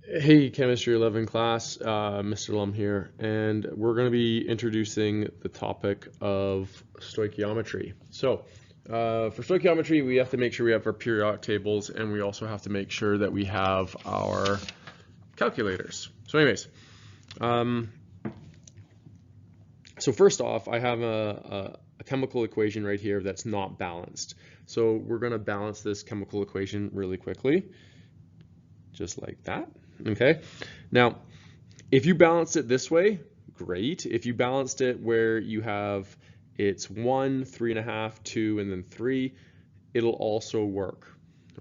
Hey, Chemistry 11 class, Mr. Lum here, and we're going to be introducing the topic of stoichiometry. For stoichiometry, we have to make sure we have our periodic tables, and we also have to make sure that we have our calculators. So first off, I have a chemical equation right here that's not balanced. So we're going to balance this chemical equation really quickly, just like that. Okay, now if you balanced it this way, great. If you balanced it where you have it's 1, 3.5, 2, and then 3, it'll also work.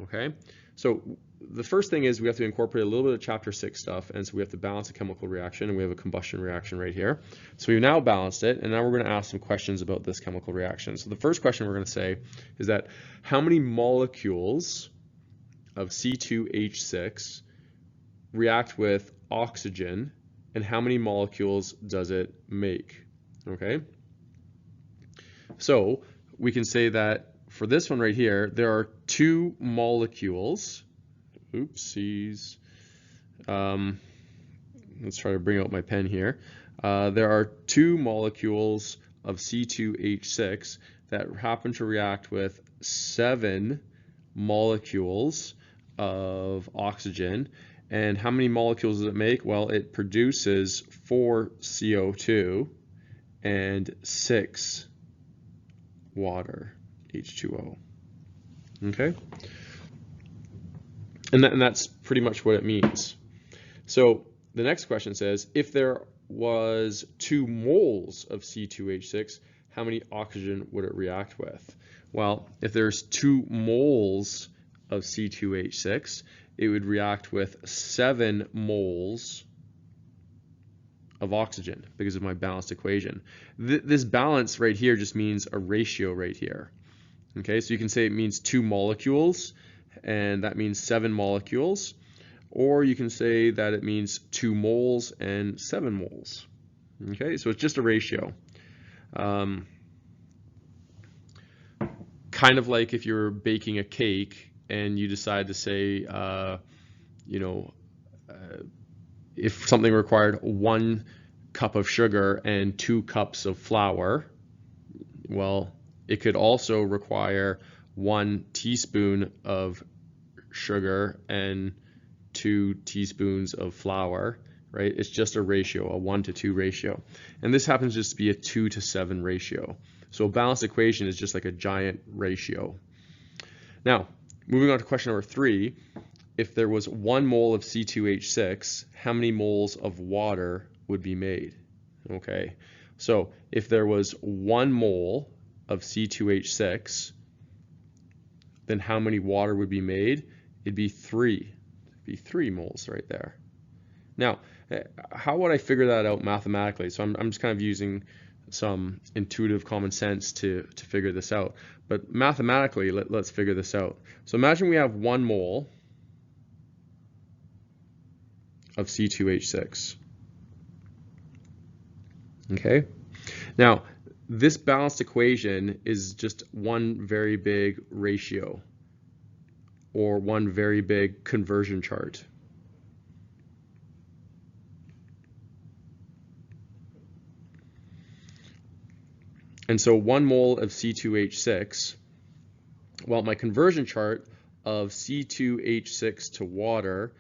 Okay, so the first thing is we have to incorporate a little bit of chapter 6 stuff, and so we have to balance a chemical reaction, and we have a combustion reaction right here. So we've now balanced it, and now we're going to ask some questions about this chemical reaction. So the first question we're going to say is that how many molecules of C2H6 react with oxygen, and how many molecules does it make? Okay, so we can say that for this one right here, there are 2 molecules. Oopsies. Let's try to bring out my pen here. There are 2 molecules of C2H6 that happen to react with 7 molecules of oxygen. And how many molecules does it make? Well, it produces 4 CO2 and 6 water, H2O. Okay? And that's pretty much what it means. So the next question says, if there was 2 moles of C2H6, how many oxygen would it react with? Well, if there's 2 moles of C2H6, it would react with 7 moles of oxygen because of my balanced equation. This balance right here just means a ratio right here. Okay, so you can say it means 2 molecules, and that means 7 molecules, or you can say that it means 2 moles and 7 moles. Okay, so it's just a ratio. Kind of like if you're baking a cake and you decide to say, if something required 1 cup of sugar and 2 cups of flour, well, it could also require 1 teaspoon of sugar and 2 teaspoons of flour, right? It's just a ratio, a 1 to 2 ratio. And this happens just to be a 2 to 7 ratio. So a balanced equation is just like a giant ratio. Now, moving on to question number 3, if there was 1 mole of C2H6, how many moles of water would be made? Okay, so if there was 1 mole of C2H6, then how many water would be made? It'd be 3. It'd be 3 moles right there. Now, how would I figure that out mathematically? So I'm just kind of using some intuitive common sense to figure this out. But mathematically, let's figure this out. So imagine we have 1 mole of C2H6. Okay? Now, this balanced equation is just one very big ratio, or one very big conversion chart. And so 1 mole of C2H6, well, my conversion chart of C2H6 to water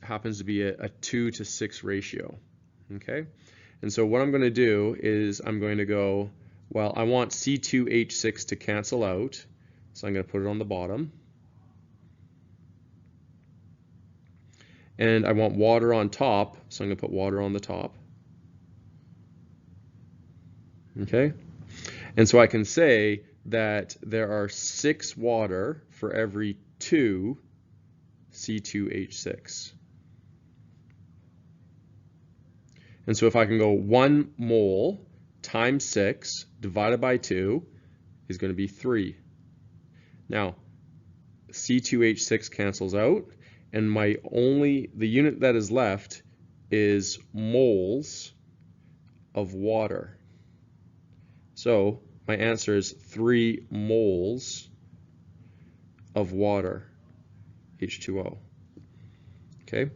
happens to be a 2 to 6 ratio. Okay? And so what I'm going to do is I'm going to go, well, I want C2H6 to cancel out, so I'm going to put it on the bottom. And I want water on top, so I'm going to put water on the top. Okay? And so I can say that there are 6 water for every 2 C2H6. And so if I can go 1 mole times 6 divided by 2 is going to be 3. Now, C2H6 cancels out, and the unit that is left is moles of water. So my answer is 3 moles of water, H2O. Okay?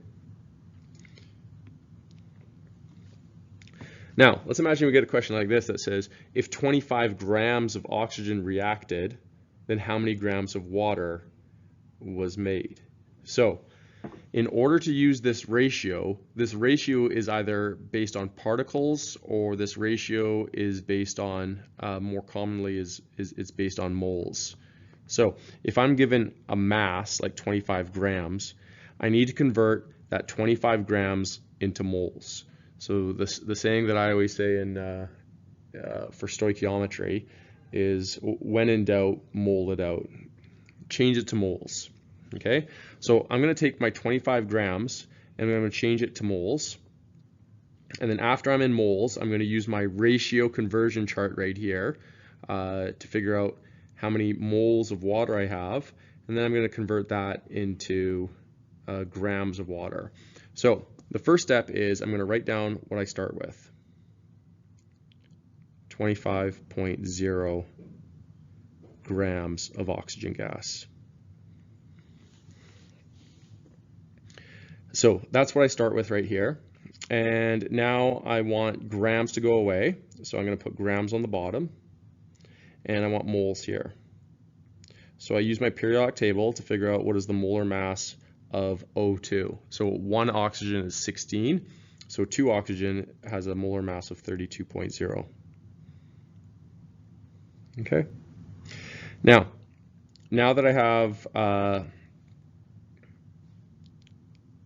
Now, let's imagine we get a question like this that says, if 25 grams of oxygen reacted, then how many grams of water was made? So, in order to use this ratio is either based on particles, or this ratio is based on, more commonly it's based on moles. So if I'm given a mass like 25 grams, I need to convert that 25 grams into moles. So the saying that I always say for stoichiometry is, when in doubt, mole it out. Change it to moles. Okay, so I'm going to take my 25 grams and I'm going to change it to moles. And then after I'm in moles, I'm going to use my ratio conversion chart right here to figure out how many moles of water I have. And then I'm going to convert that into grams of water. So the first step is I'm going to write down what I start with. 25.0 grams of oxygen gas. So that's what I start with right here. And now I want grams to go away. So I'm going to put grams on the bottom. And I want moles here. So I use my periodic table to figure out what is the molar mass of O2. So 1 oxygen is 16. So 2 oxygen has a molar mass of 32.0. Okay. Now that I have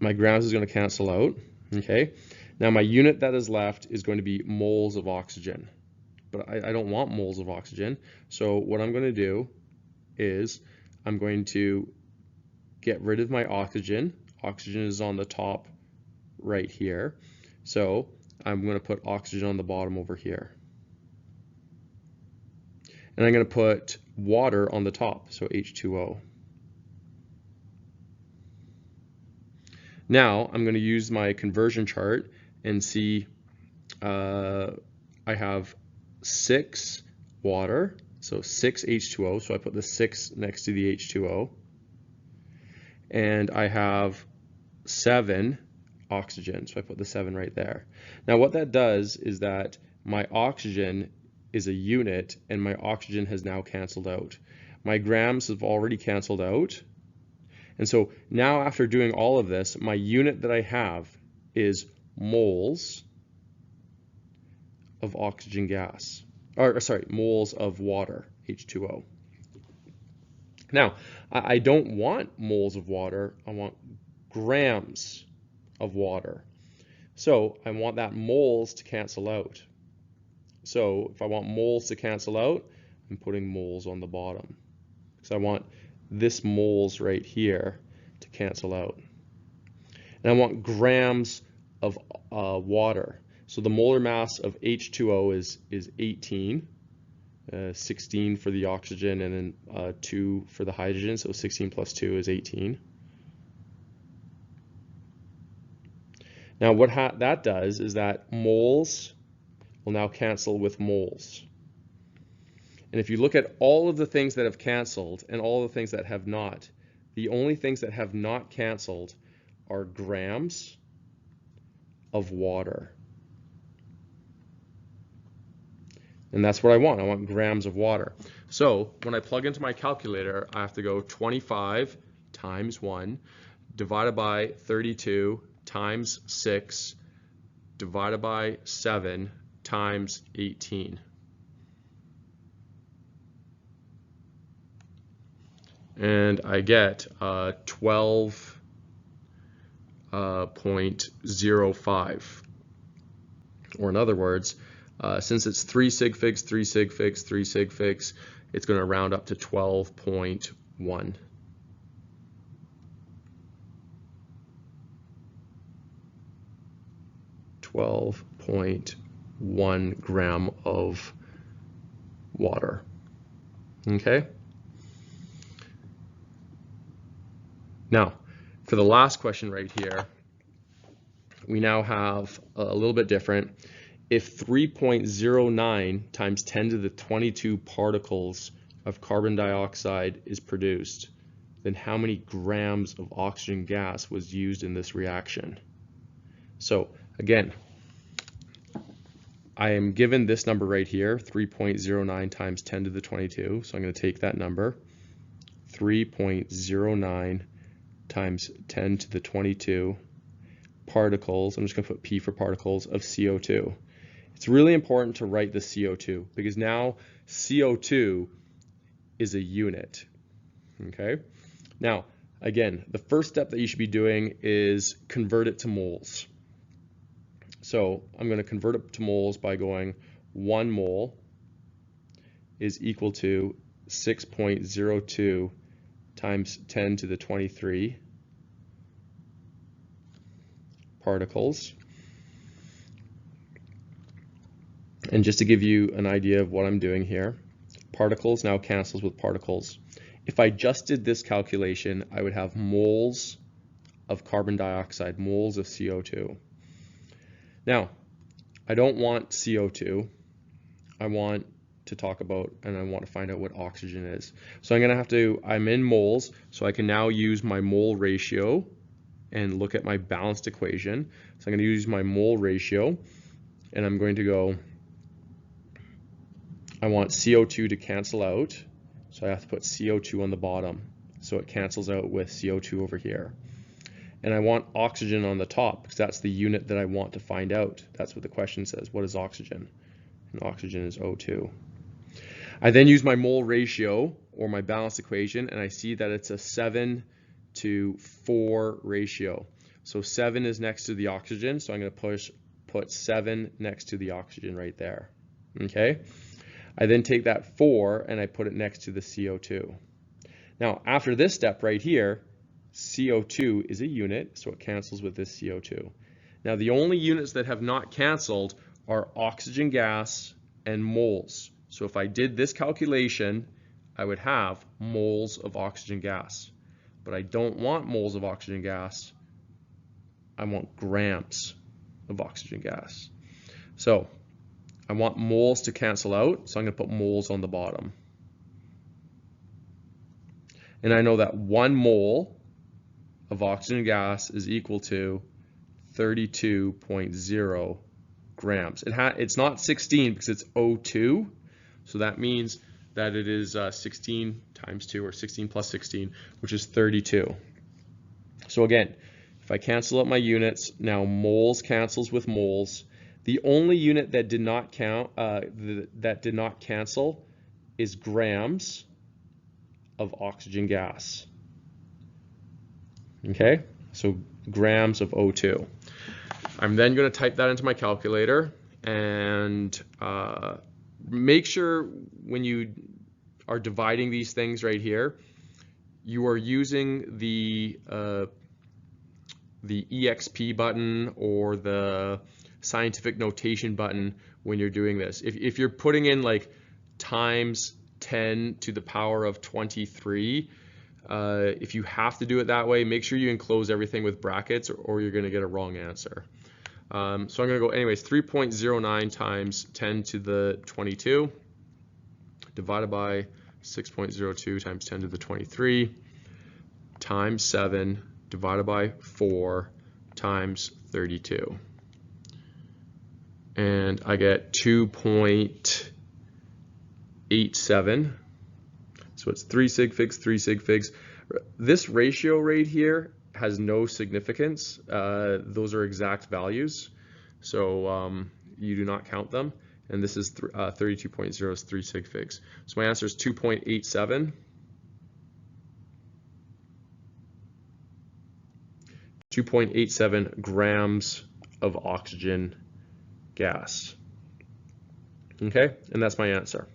my grams is going to cancel out. Okay. Now my unit that is left is going to be moles of oxygen. But I don't want moles of oxygen. So what I'm going to do is I'm going to get rid of my oxygen. Oxygen is on the top right here. So I'm going to put oxygen on the bottom over here. And I'm going to put water on the top, so H2O. Now I'm going to use my conversion chart and see I have 6 water, so 6 H2O, so I put the 6 next to the H2O. And I have 7 oxygen, so I put the 7 right there. Now what that does is that my oxygen is a unit and my oxygen has now canceled out. My grams have already canceled out. And so now after doing all of this, my unit that I have is moles of oxygen gas, or sorry, moles of water, H2O. Now, I don't want moles of water, I want grams of water. So I want that moles to cancel out. So if I want moles to cancel out, I'm putting moles on the bottom. So I want this moles right here to cancel out. And I want grams of water. So the molar mass of H2O is 18, 16 for the oxygen, and then 2 for the hydrogen. So 16 plus 2 is 18. Now what that does is that moles will now cancel with moles. And if you look at all of the things that have canceled and all the things that have not, the only things that have not canceled are grams of water. And that's what I want. I want grams of water. So when I plug into my calculator, I have to go 25 times 1 divided by 32 times 6 divided by 7 times 18. And I get 12.05. Or in other words, since it's 3 sig figs, 3 sig figs, 3 sig figs, it's going to round up to 12.1. .1 gram of water. Okay. Now, for the last question right here, we now have a little bit different. If 3.09 times 10 to the 22 particles of carbon dioxide is produced, then how many grams of oxygen gas was used in this reaction? So again, I am given this number right here, 3.09 times 10 to the 22. So I'm going to take that number, 3.09 times 10 to the 22 particles. I'm just going to put P for particles of CO2. It's really important to write the CO2 because now CO2 is a unit. Okay. Now, again, the first step that you should be doing is convert it to moles. So I'm going to convert it to moles by going 1 mole is equal to 6.02 times 10 to the 23 particles. And just to give you an idea of what I'm doing here, particles now cancels with particles. If I just did this calculation, I would have moles of carbon dioxide, moles of CO2. Now, I don't want CO2. I want to talk about, and I want to find out what oxygen is. So I'm going to have to, I'm in moles, so I can now use my mole ratio and look at my balanced equation. So I'm going to use my mole ratio, and I'm going to go, I want CO2 to cancel out, so I have to put CO2 on the bottom, so it cancels out with CO2 over here. And I want oxygen on the top, because that's the unit that I want to find out. That's what the question says. What is oxygen? And oxygen is O2. I then use my mole ratio, or my balanced equation, and I see that it's a 7 to 4 ratio. So 7 is next to the oxygen, so I'm going to put 7 next to the oxygen right there. Okay? I then take that 4 and I put it next to the CO2. Now, after this step right here, CO2 is a unit, so it cancels with this CO2. Now, the only units that have not canceled are oxygen gas and moles. So if I did this calculation, I would have moles of oxygen gas. But I don't want moles of oxygen gas. I want grams of oxygen gas. So I want moles to cancel out, so I'm going to put moles on the bottom. And I know that 1 mole of oxygen gas is equal to 32.0 grams. It's not 16 because it's O2, so that means that it is 16 times 2, or 16 plus 16, which is 32. So again, if I cancel out my units, now moles cancels with moles. The only unit that did not cancel is grams of oxygen gas. Okay, so grams of O2. I'm then going to type that into my calculator, and make sure when you are dividing these things right here, you are using the EXP button or the scientific notation button when you're doing this. If you're putting in like times 10 to the power of 23, if you have to do it that way, make sure you enclose everything with brackets, or you're going to get a wrong answer. So I'm going to go anyways, 3.09 times 10 to the 22 divided by 6.02 times 10 to the 23 times 7 divided by 4 times 32. And I get 2.87. So it's 3 sig figs, 3 sig figs. This ratio right here has no significance. Those are exact values, so you do not count them. And this is 32.0 is 3 sig figs. So my answer is 2.87. 2.87 grams of oxygen gas. Okay, and that's my answer.